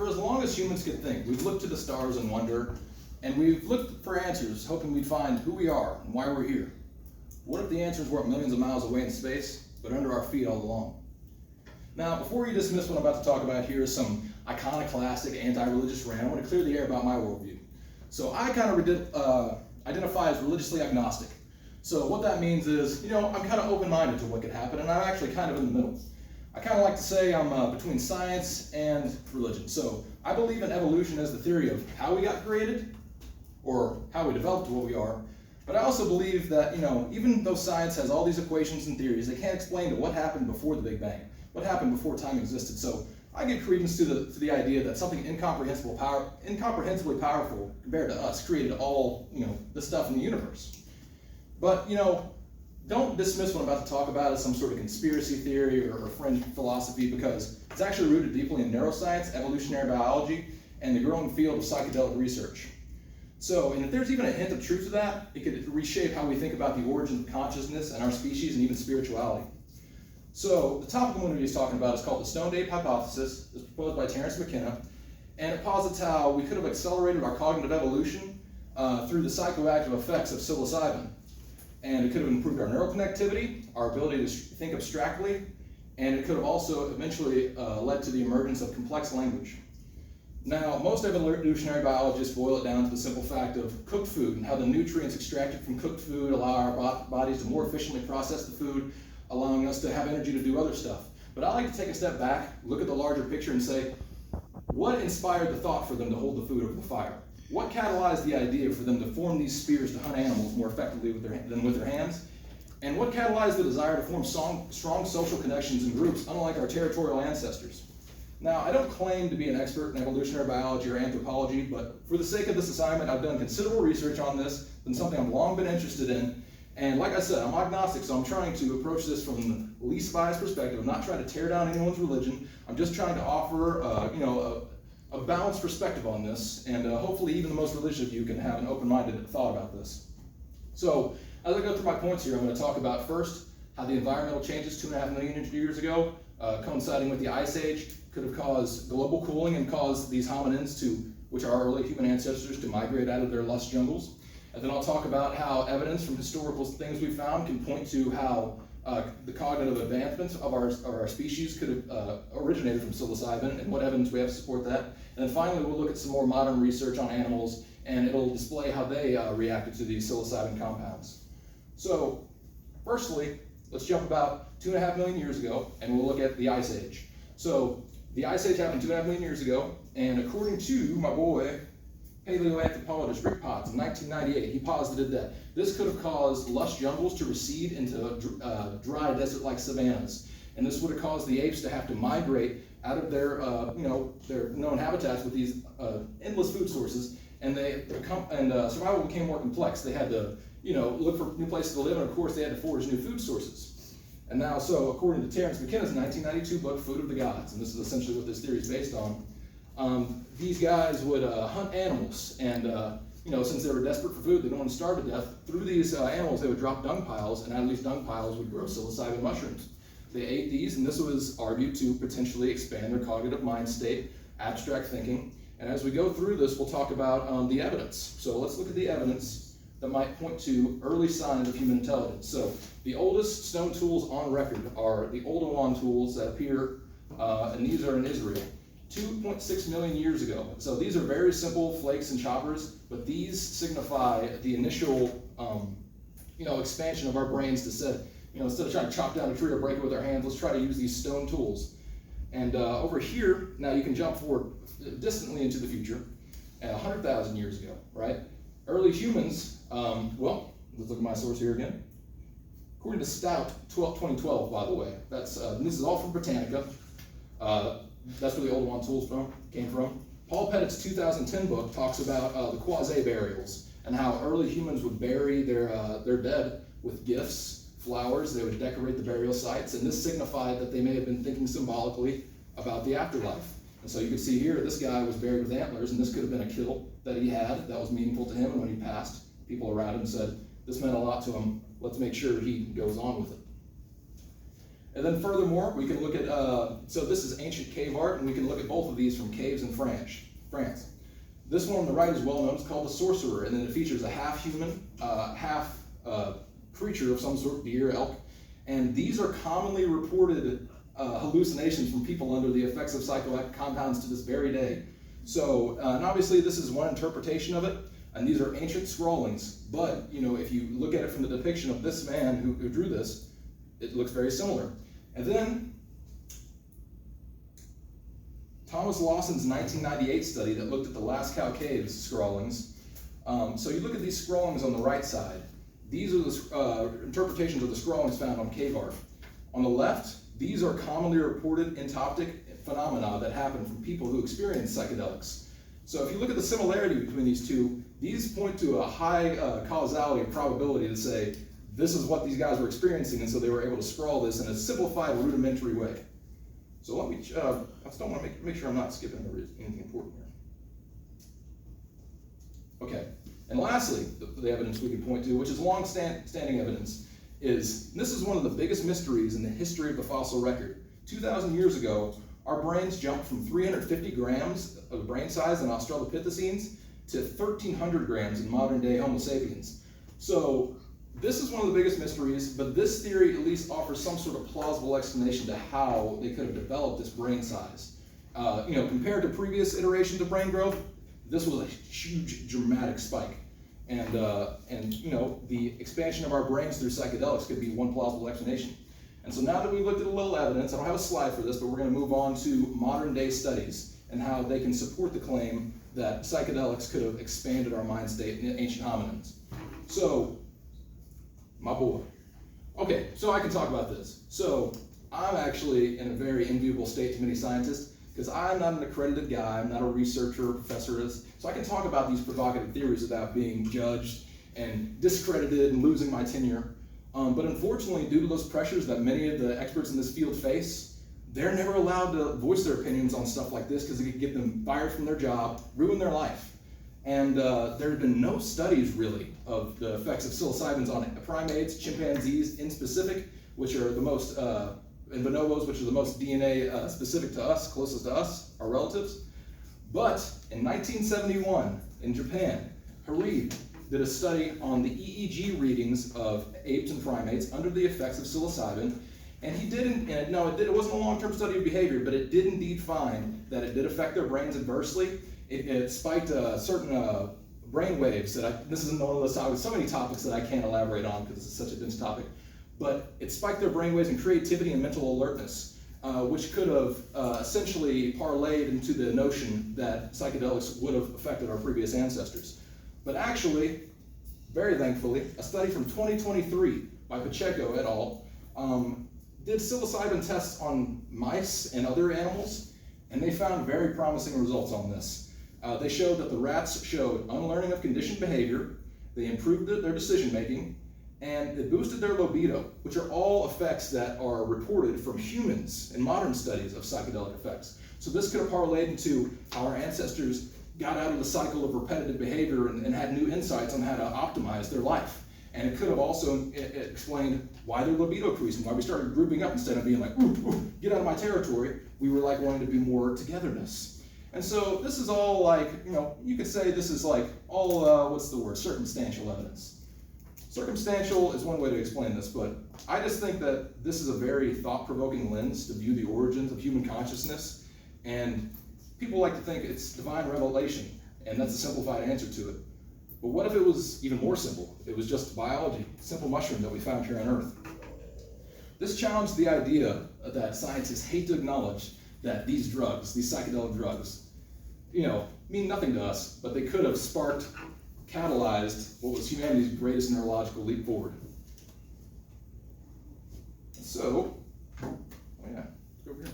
for as long as humans could think, we've looked to the stars in wonder, and we've looked for answers, hoping we'd find who we are and why we're here. What if the answers weren't millions of miles away in space, but under our feet all along? Now, before you dismiss what I'm about to talk about here is some iconoclastic, anti-religious rant, I want to clear the air about my worldview. So I kind of identify as religiously agnostic. So what that means is, I'm kind of open-minded to what could happen, and I'm actually kind of in the middle. I kind of like to say I'm between science and religion. So I believe in evolution as the theory of how we got created, or how we developed what we are. But I also believe that, even though science has all these equations and theories, they can't explain to what happened before the Big Bang, what happened before time existed. So I give credence to the idea that something incomprehensibly powerful compared to us created all, the stuff in the universe. But, don't dismiss what I'm about to talk about as some sort of conspiracy theory or fringe philosophy, because it's actually rooted deeply in neuroscience, evolutionary biology, and the growing field of psychedelic research. So, and if there's even a hint of truth to that, it could reshape how we think about the origins of consciousness and our species and even spirituality. So, the topic I'm going to be talking about is called the Stoned Ape Hypothesis. It's proposed by Terence McKenna, and it posits how we could have accelerated our cognitive evolution through the psychoactive effects of psilocybin. And it could have improved our neural connectivity, our ability to think abstractly, and it could have also eventually led to the emergence of complex language. Now, most evolutionary biologists boil it down to the simple fact of cooked food and how the nutrients extracted from cooked food allow our bodies to more efficiently process the food, allowing us to have energy to do other stuff. But I like to take a step back, look at the larger picture, and say, what inspired the thought for them to hold the food over the fire? What catalyzed the idea for them to form these spears to hunt animals more effectively than with their hands? And what catalyzed the desire to form strong social connections and groups, unlike our territorial ancestors? Now, I don't claim to be an expert in evolutionary biology or anthropology, but for the sake of this assignment, I've done considerable research on this. It's something I've long been interested in. And like I said, I'm agnostic, so I'm trying to approach this from the least biased perspective. I'm not trying to tear down anyone's religion. I'm just trying to offer, a balanced perspective on this, and hopefully even the most religious of you can have an open-minded thought about this. So, as I go through my points here, I'm going to talk about first how the environmental changes 2.5 million years ago, coinciding with the Ice Age, could have caused global cooling and caused these hominins, which are our early human ancestors, to migrate out of their lush jungles. And then I'll talk about how evidence from historical things we found can point to how the cognitive advancements of our species could have originated from psilocybin, and what evidence we have to support that. And then finally, we'll look at some more modern research on animals, and it'll display how they reacted to these psilocybin compounds. So, firstly, let's jump about 2.5 million years ago, and we'll look at the Ice Age. So, the Ice Age happened 2.5 million years ago, and according to my boy, paleoanthropologist Rick Potts in 1998, he posited that this could have caused lush jungles to recede into dry desert-like savannas, and this would have caused the apes to have to migrate out of their known habitats with these endless food sources, and survival became more complex. They had to look for new places to live, and of course they had to forage new food sources. And now, so according to Terence McKenna's 1992 book, Food of the Gods, and this is essentially what this theory is based on, these guys would hunt animals, and since they were desperate for food, they didn't want to starve to death. Through these animals, they would drop dung piles, and out of these dung piles would grow psilocybin mushrooms. They ate these, and this was argued to potentially expand their cognitive mind state, abstract thinking. And as we go through this, we'll talk about the evidence. So let's look at the evidence that might point to early signs of human intelligence. So the oldest stone tools on record are the Oldowan tools that appear, and these are in Israel, 2.6 million years ago. So these are very simple flakes and choppers, but these signify the initial, expansion of our brains to said, instead of trying to chop down a tree or break it with our hands, let's try to use these stone tools. And over here, now you can jump forward distantly into the future, 100,000 years ago, right? Early humans, let's look at my source here again. According to Stout, 2012, by the way, this is all from Britannica. That's where the Old One tools came from. Paul Pettit's 2010 book talks about the quasi-burials and how early humans would bury their dead with gifts, flowers. They would decorate the burial sites, and this signified that they may have been thinking symbolically about the afterlife. And so you can see here, this guy was buried with antlers, and this could have been a kill that he had that was meaningful to him, and when he passed, people around him said, this meant a lot to him, let's make sure he goes on with it. And then furthermore, we can look at, so this is ancient cave art, and we can look at both of these from caves in France. This one on the right is well known, it's called the Sorcerer, and then it features a half human, half creature of some sort, deer, elk, and these are commonly reported hallucinations from people under the effects of psychoactive compounds to this very day. So, and obviously this is one interpretation of it, and these are ancient scrawlings, but you know, if you look at it from the depiction of this man who drew this, it looks very similar. And then Thomas Lawson's 1998 study that looked at the Lascaux Caves scrawlings. So you look at these scrawlings on the right side. These are the interpretations of the scrawlings found on cave art. On the left, these are commonly reported entoptic phenomena that happen from people who experience psychedelics. So if you look at the similarity between these two, these point to a high causality probability to say this is what these guys were experiencing, and so they were able to scrawl this in a simplified, rudimentary way. So let me, I just don't want to make sure I'm not skipping anything important here. Okay, and lastly, the evidence we can point to, which is long-standing evidence, is this is one of the biggest mysteries in the history of the fossil record. 2,000 years ago, our brains jumped from 350 grams of brain size in Australopithecines to 1,300 grams in modern-day Homo sapiens. So this is one of the biggest mysteries, but this theory at least offers some sort of plausible explanation to how they could have developed this brain size. You know, compared to previous iterations of brain growth, this was a huge, dramatic spike. And you know, the expansion of our brains through psychedelics could be one plausible explanation. And so now that we've looked at a little evidence, I don't have a slide for this, but we're going to move on to modern day studies and how they can support the claim that psychedelics could have expanded our mind state in ancient hominins. So, my boy. Okay, so I can talk about this. So, I'm actually in a very enviable state to many scientists because I'm not an accredited guy, I'm not a researcher or professor, so I can talk about these provocative theories without being judged and discredited and losing my tenure. But unfortunately, due to those pressures that many of the experts in this field face, they're never allowed to voice their opinions on stuff like this because it could get them fired from their job, ruin their life. And there have been no studies really of the effects of psilocybins on primates, chimpanzees in specific, which are the most, and bonobos, which are the most DNA specific to us, closest to us, our relatives. But in 1971, in Japan, Hariri did a study on the EEG readings of apes and primates under the effects of psilocybin, and he didn't, it wasn't a long-term study of behavior, but it did indeed find that it did affect their brains adversely. It spiked certain brain waves that this isn't one of those topics, so many topics that I can't elaborate on because it's such a dense topic, but it spiked their brain waves in creativity and mental alertness, which could have essentially parlayed into the notion that psychedelics would have affected our previous ancestors. But actually, very thankfully, a study from 2023 by Pacheco et al. Did psilocybin tests on mice and other animals, and they found very promising results on this. They showed that the rats showed unlearning of conditioned behavior, they improved their decision making, and it boosted their libido, which are all effects that are reported from humans in modern studies of psychedelic effects. So this could have parlayed into how our ancestors got out of the cycle of repetitive behavior and had new insights on how to optimize their life. And it could have also explained why their libido increased and why we started grouping up instead of being like, ooh, ooh, get out of my territory. We were like wanting to be more togetherness. And so this is all like, you know, you could say this is like all, what's the word, circumstantial evidence. Circumstantial is one way to explain this, but I just think that this is a very thought-provoking lens to view the origins of human consciousness. And people like to think it's divine revelation, and that's a simplified answer to it. But what if it was even more simple? It was just biology, simple mushroom that we found here on Earth. This challenged the idea that scientists hate to acknowledge that these drugs, these psychedelic drugs, you know, mean nothing to us, but they could have sparked, catalyzed what was humanity's greatest neurological leap forward. So, oh yeah, let's go over here.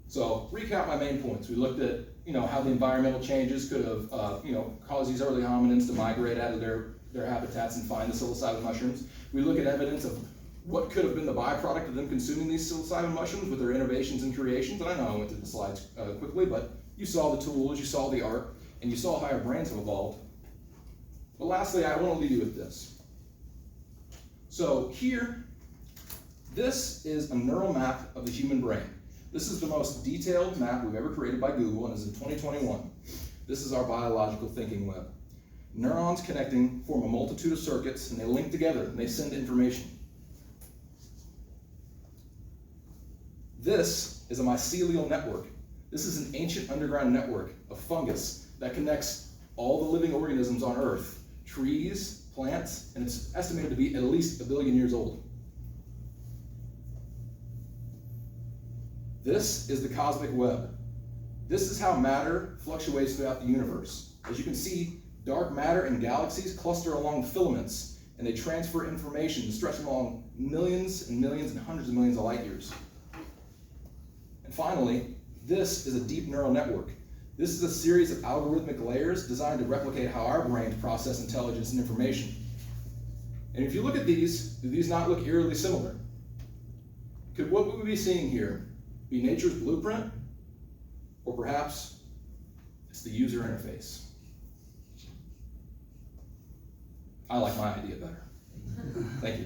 So, recap my main points. We looked at, you know, how the environmental changes could have, you know, caused these early hominins to migrate out of their habitats and find the psilocybin mushrooms. We look at evidence of what could have been the byproduct of them consuming these psilocybin mushrooms with their innovations and creations. And I know I went through the slides quickly, but you saw the tools, you saw the art, and you saw how our brains have evolved. But lastly, I want to leave you with this. So here, This is a neural map of the human brain. This is the most detailed map we've ever created by Google, and is in 2021. This is our biological thinking web. Neurons connecting form a multitude of circuits, and they link together, and they send information. This is a mycelial network. This is an ancient underground network of fungus that connects all the living organisms on Earth, trees, plants, and it's estimated to be at least 1 billion years old. This is the cosmic web. This is how matter fluctuates throughout the universe. As you can see, dark matter and galaxies cluster along filaments, and they transfer information stretching along millions and millions and hundreds of millions of light years. And finally, this is a deep neural network. This is a series of algorithmic layers designed to replicate how our brains process intelligence and information. And if you look at these, do these not look eerily similar? Could what we would be seeing here be nature's blueprint? Or perhaps it's the user interface? I like my idea better. Thank you.